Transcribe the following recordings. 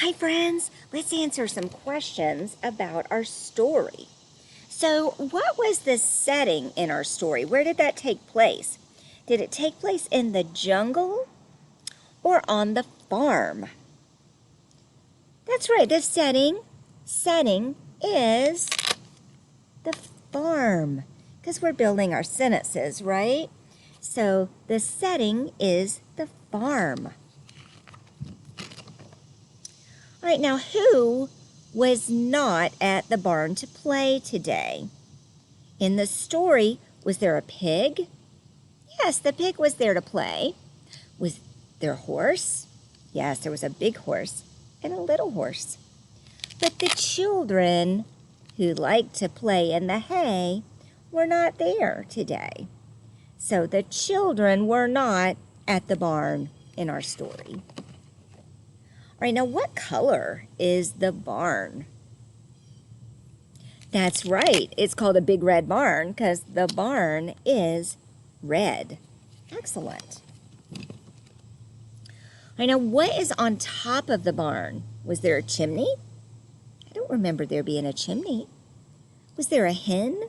Hi friends, let's answer some questions about our story. So what was the setting in our story? Where did that take place? Did it take place in the jungle or on the farm? That's right, the setting is the farm because we're building our sentences, right? So the setting is the farm. All right, now who was not at the barn to play today? In the story, was there a pig? Yes, the pig was there to play. Was there a horse? Yes, there was a big horse and a little horse. But the children who liked to play in the hay were not there today. So the children were not at the barn in our story. All right, now what color is the barn? That's right. It's called a big red barn because the barn is red. Excellent. I know, what is on top of the barn? Was there a chimney? I don't remember there being a chimney. Was there a hen?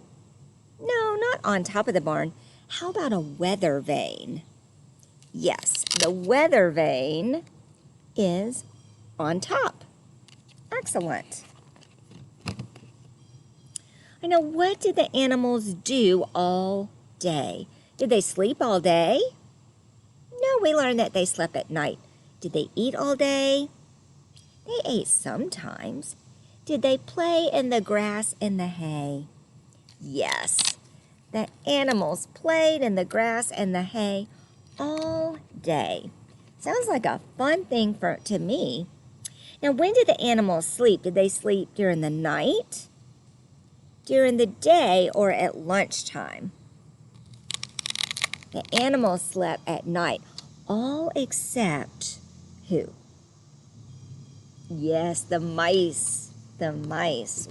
No, not on top of the barn. How about a weather vane? Yes, the weather vane is on top. Excellent. I know, what did the animals do all day? Did they sleep all day? No, we learned that they slept at night. Did they eat all day? They ate sometimes. Did they play in the grass and the hay? Yes, the animals played in the grass and the hay all day. Sounds like a fun thing to me. Now, when did the animals sleep? Did they sleep during the night, during the day, or at lunchtime? The animals slept at night, all except who? Yes, the mice. The mice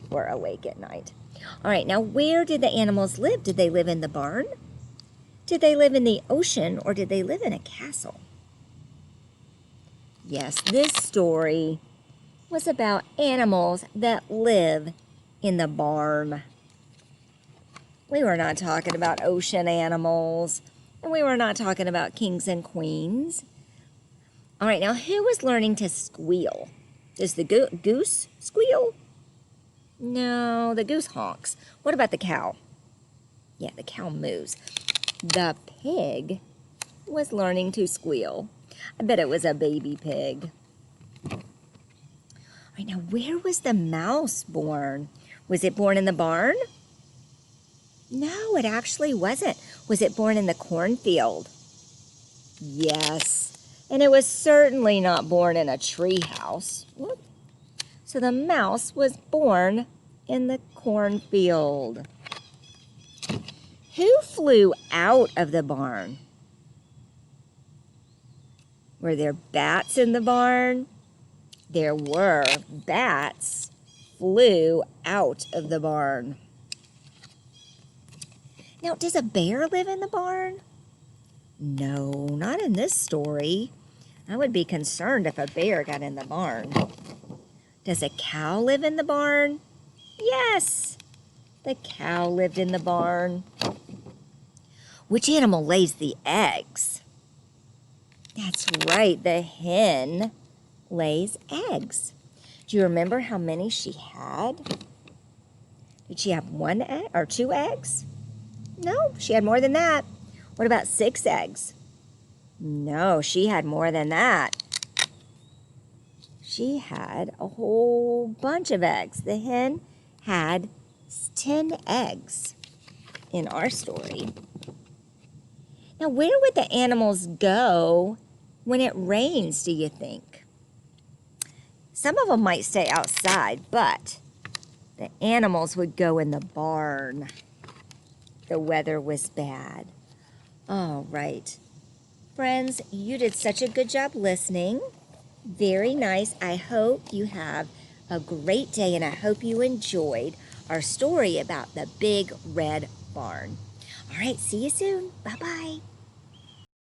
were awake at night. All right, now where did the animals live? Did they live in the barn? Did they live in the ocean, or did they live in a castle? Yes, this story was about animals that live in the barn. We were not talking about ocean animals, and we were not talking about kings and queens. All right, now who was learning to squeal? Does the goose squeal? No, the goose honks. What about the cow? Yeah, the cow moves. The pig was learning to squeal. I bet it was a baby pig. All right, now where was the mouse born? Was it born in the barn? No, it actually wasn't. Was it born in the cornfield? Yes, and it was certainly not born in a tree house. Whoop. So the mouse was born in the cornfield. Who flew out of the barn? Were there bats in the barn? There were. Bats flew out of the barn. Now, does a bear live in the barn? No, not in this story. I would be concerned if a bear got in the barn. Does a cow live in the barn? Yes, the cow lived in the barn. Which animal lays the eggs? That's right, the hen lays eggs. Do you remember how many she had? Did she have one egg or two eggs? No, she had more than that. What about 6 eggs? No, she had more than that. She had a whole bunch of eggs. The hen had 10 eggs in our story. Now, where would the animals go when it rains, do you think? Some of them might stay outside, but the animals would go in the barn. The weather was bad. All right. Friends, you did such a good job listening. Very nice. I hope you have a great day, and I hope you enjoyed our story about the big red barn. All right, see you soon. Bye-bye.